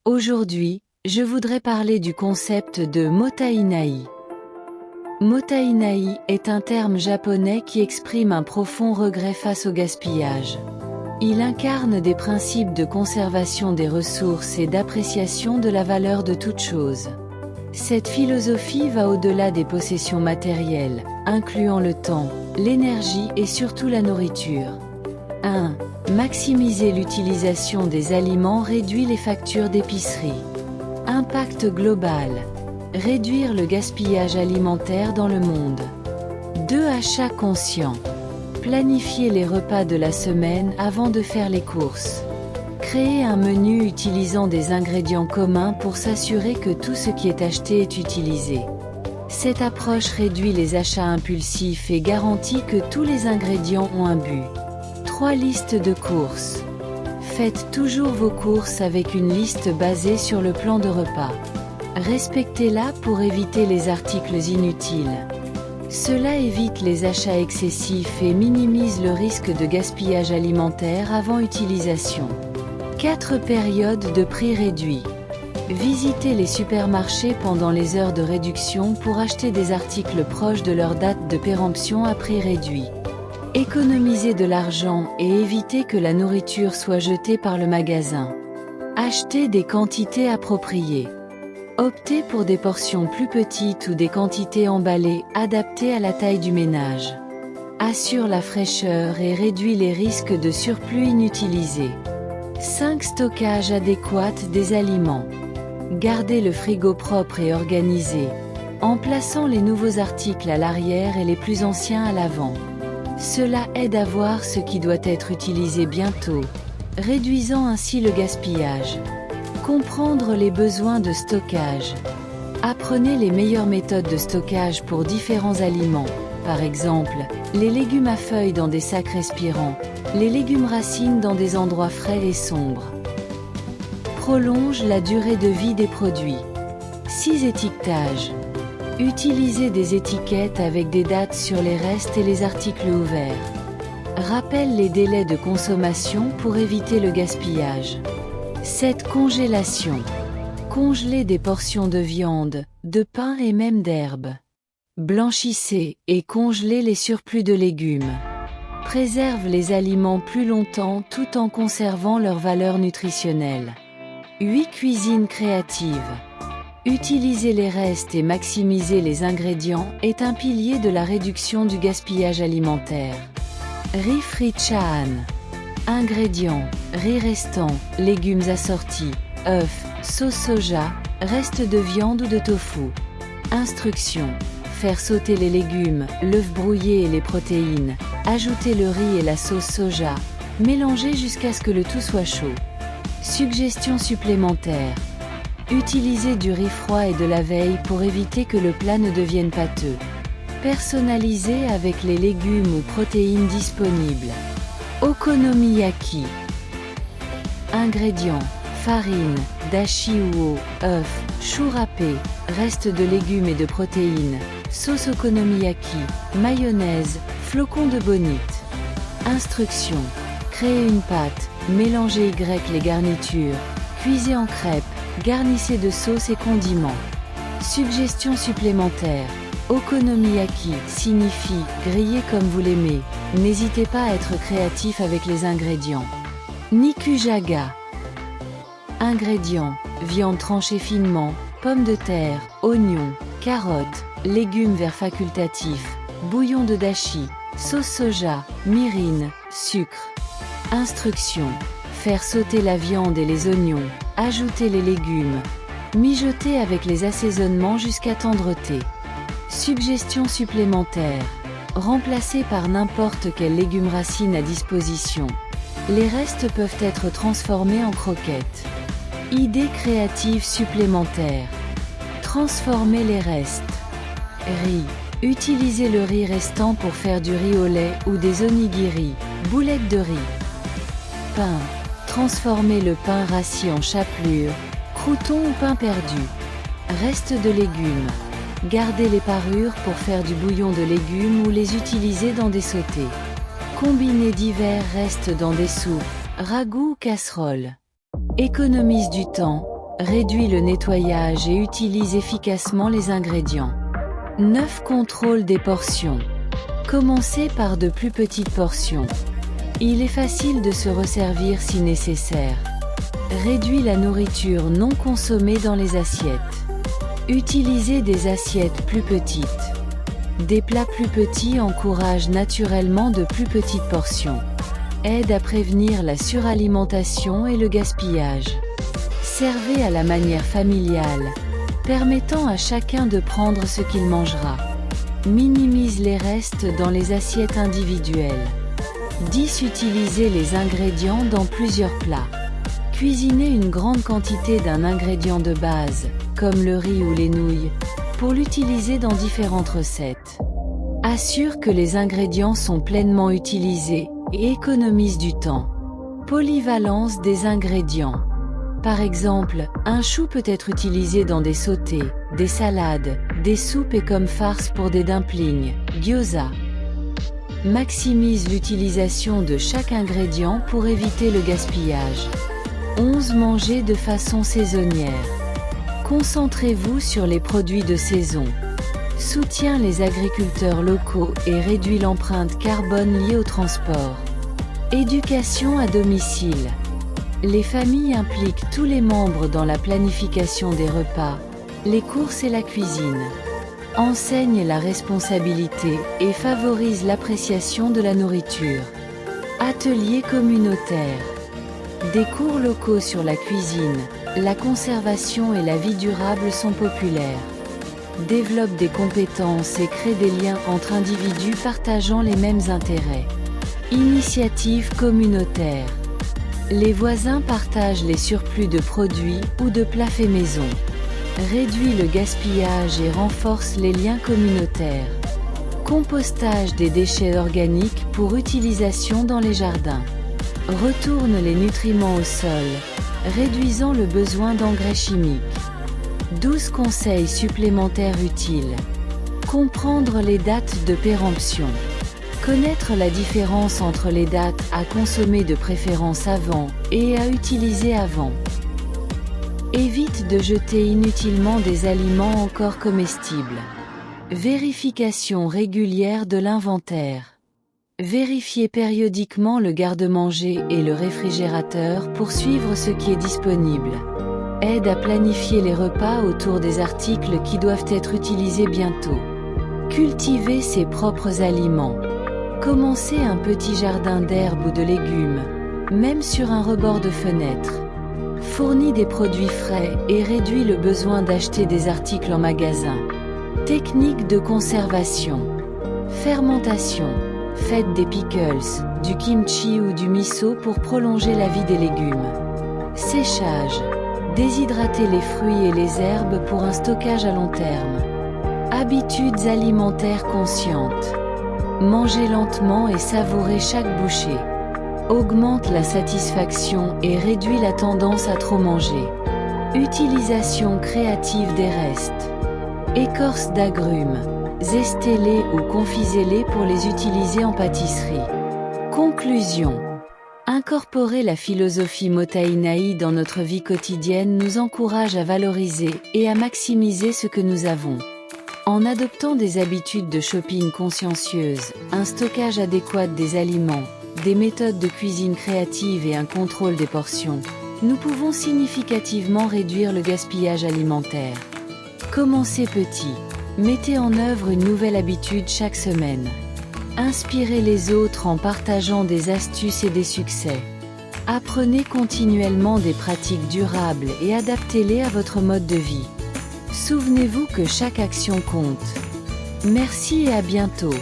Aujourd'hui, je voudrais parler du concept de mottainai. Mottainai est un terme japonais qui exprime un profond regret face au gaspillage. Il incarne des principes de conservation des ressources et d'appréciation de la valeur de toute chose. Cette philosophie va au-delà des possessions matérielles, incluant le temps, l'énergie et surtout la nourriture. 1. Maximiser l'utilisation des aliments réduit les factures d'épicerie. Impact global. Réduire le gaspillage alimentaire dans le monde. 2. Achat conscient. Planifier les repas de la semaine avant de faire les courses. Créer un menu utilisant des ingrédients communs pour s'assurer que tout ce qui est acheté est utilisé. Cette approche réduit les achats impulsifs et garantit que tous les ingrédients ont un but. 3. Liste de courses. Faites toujours vos courses avec une liste basée sur le plan de repas. Respectez-la pour éviter les articles inutiles. Cela évite les achats excessifs et minimise le risque de gaspillage alimentaire avant utilisation. 4. Périodes de prix réduits. Visitez les supermarchés pendant les heures de réduction pour acheter des articles proches de leur date de péremption à prix réduit. Économisez de l'argent et évitez que la nourriture soit jetée par le magasin. Achetez des quantités appropriées. Optez pour des portions plus petites ou des quantités emballées, adaptées à la taille du ménage. Assure la fraîcheur et réduit les risques de surplus inutilisé. 5. Stockage adéquat des aliments. Gardez le frigo propre et organisé, en plaçant les nouveaux articles à l'arrière et les plus anciens à l'avant. Cela aide à voir ce qui doit être utilisé bientôt, réduisant ainsi le gaspillage. Comprendre les besoins de stockage. Apprenez les meilleures méthodes de stockage pour différents aliments, par exemple, les légumes à feuilles dans des sacs respirants, les légumes racines dans des endroits frais et sombres. Prolonge la durée de vie des produits. 6. Étiquetage. Utilisez des étiquettes avec des dates sur les restes et les articles ouverts. Rappelle les délais de consommation pour éviter le gaspillage. 7. Congélation. Congelez des portions de viande, de pain et même d'herbes. Blanchissez et congelez les surplus de légumes. Préserve les aliments plus longtemps tout en conservant leur valeur nutritionnelle. 8. Cuisine créative. Utiliser les restes et maximiser les ingrédients est un pilier de la réduction du gaspillage alimentaire. Riz frit chaan. Ingrédients: riz restant, légumes assortis, œufs, sauce soja, restes de viande ou de tofu. Instructions: faire sauter les légumes, l'œuf brouillé et les protéines, ajouter le riz et la sauce soja, mélanger jusqu'à ce que le tout soit chaud. Suggestions supplémentaires: utilisez du riz froid et de la veille pour éviter que le plat ne devienne pâteux. Personnalisez avec les légumes ou protéines disponibles. Okonomiyaki. Ingrédients: farine, dashi ou eau, œufs, chou râpé, restes de légumes et de protéines, sauce okonomiyaki, mayonnaise, flocons de bonite. Instructions: créez une pâte, mélangez les garnitures, cuisez en crêpes, garnissez de sauce et condiments. Suggestions supplémentaires: okonomiyaki signifie griller comme vous l'aimez. N'hésitez pas à être créatif avec les ingrédients. Nikujaga. Ingrédients: viande tranchée finement, pommes de terre, oignons, carottes, légumes verts facultatifs, bouillon de dashi, sauce soja, mirin, sucre. Instructions: faire sauter la viande et les oignons, ajouter les légumes, mijoter avec les assaisonnements jusqu'à tendreté. Suggestions supplémentaires: remplacez par n'importe quel légume racine à disposition. Les restes peuvent être transformés en croquettes. Idées créatives supplémentaires: transformer les restes. Riz. Utilisez le riz restant pour faire du riz au lait ou des onigiri, boulettes de riz. Pain. Transformez le pain rassis en chapelure, crouton ou pain perdu. Restes de légumes. Gardez les parures pour faire du bouillon de légumes ou les utiliser dans des sautés. Combinez divers restes dans des soupes, ragoûts ou casseroles. Économise du temps. Réduis le nettoyage et utilise efficacement les ingrédients. 9. Contrôle des portions. Commencez par de plus petites portions. Il est facile de se resservir si nécessaire. Réduis la nourriture non consommée dans les assiettes. Utilisez des assiettes plus petites. Des plats plus petits encouragent naturellement de plus petites portions. Aide à prévenir la suralimentation et le gaspillage. Servez à la manière familiale, permettant à chacun de prendre ce qu'il mangera. Minimise les restes dans les assiettes individuelles. 10. Utilisez les ingrédients dans plusieurs plats. Cuisinez une grande quantité d'un ingrédient de base, comme le riz ou les nouilles, pour l'utiliser dans différentes recettes. Assure que les ingrédients sont pleinement utilisés et économise du temps. Polyvalence des ingrédients. Par exemple, un chou peut être utilisé dans des sautés, des salades, des soupes et comme farce pour des dumplings, gyoza. Maximise l'utilisation de chaque ingrédient pour éviter le gaspillage. 11. Manger de façon saisonnière. Concentrez-vous sur les produits de saison. Soutiens les agriculteurs locaux et réduit l'empreinte carbone liée au transport. Éducation à domicile. Les familles impliquent tous les membres dans la planification des repas, les courses et la cuisine. Enseigne la responsabilité et favorise l'appréciation de la nourriture. Ateliers communautaires. Des cours locaux sur la cuisine, la conservation et la vie durable sont populaires. Développe des compétences et crée des liens entre individus partageant les mêmes intérêts. Initiatives communautaires. Les voisins partagent les surplus de produits ou de plats faits maison. Réduit le gaspillage et renforce les liens communautaires. Compostage des déchets organiques pour utilisation dans les jardins. Retourne les nutriments au sol, réduisant le besoin d'engrais chimiques. 12 conseils supplémentaires utiles. Comprendre les dates de péremption. Connaître la différence entre les dates à consommer de préférence avant et à utiliser avant. Évite de jeter inutilement des aliments encore comestibles. Vérification régulière de l'inventaire. Vérifiez périodiquement le garde-manger et le réfrigérateur pour suivre ce qui est disponible. Aide à planifier les repas autour des articles qui doivent être utilisés bientôt. Cultiver ses propres aliments. Commencez un petit jardin d'herbes ou de légumes, même sur un rebord de fenêtre. Fournit des produits frais et réduit le besoin d'acheter des articles en magasin. Technique de conservation. Fermentation. Faites des pickles, du kimchi ou du miso pour prolonger la vie des légumes. Séchage. Déshydratez les fruits et les herbes pour un stockage à long terme. Habitudes alimentaires conscientes. Mangez lentement et savourez chaque bouchée. Augmente la satisfaction et réduit la tendance à trop manger. Utilisation créative des restes. Écorce d'agrumes. Zestez-les ou confisez-les pour les utiliser en pâtisserie. Conclusion. Incorporer la philosophie Motainai dans notre vie quotidienne nous encourage à valoriser et à maximiser ce que nous avons. En adoptant des habitudes de shopping consciencieuses, un stockage adéquat des aliments, des méthodes de cuisine créatives et un contrôle des portions, nous pouvons significativement réduire le gaspillage alimentaire. Commencez petit. Mettez en œuvre une nouvelle habitude chaque semaine. Inspirez les autres en partageant des astuces et des succès. Apprenez continuellement des pratiques durables et adaptez-les à votre mode de vie. Souvenez-vous que chaque action compte. Merci et à bientôt.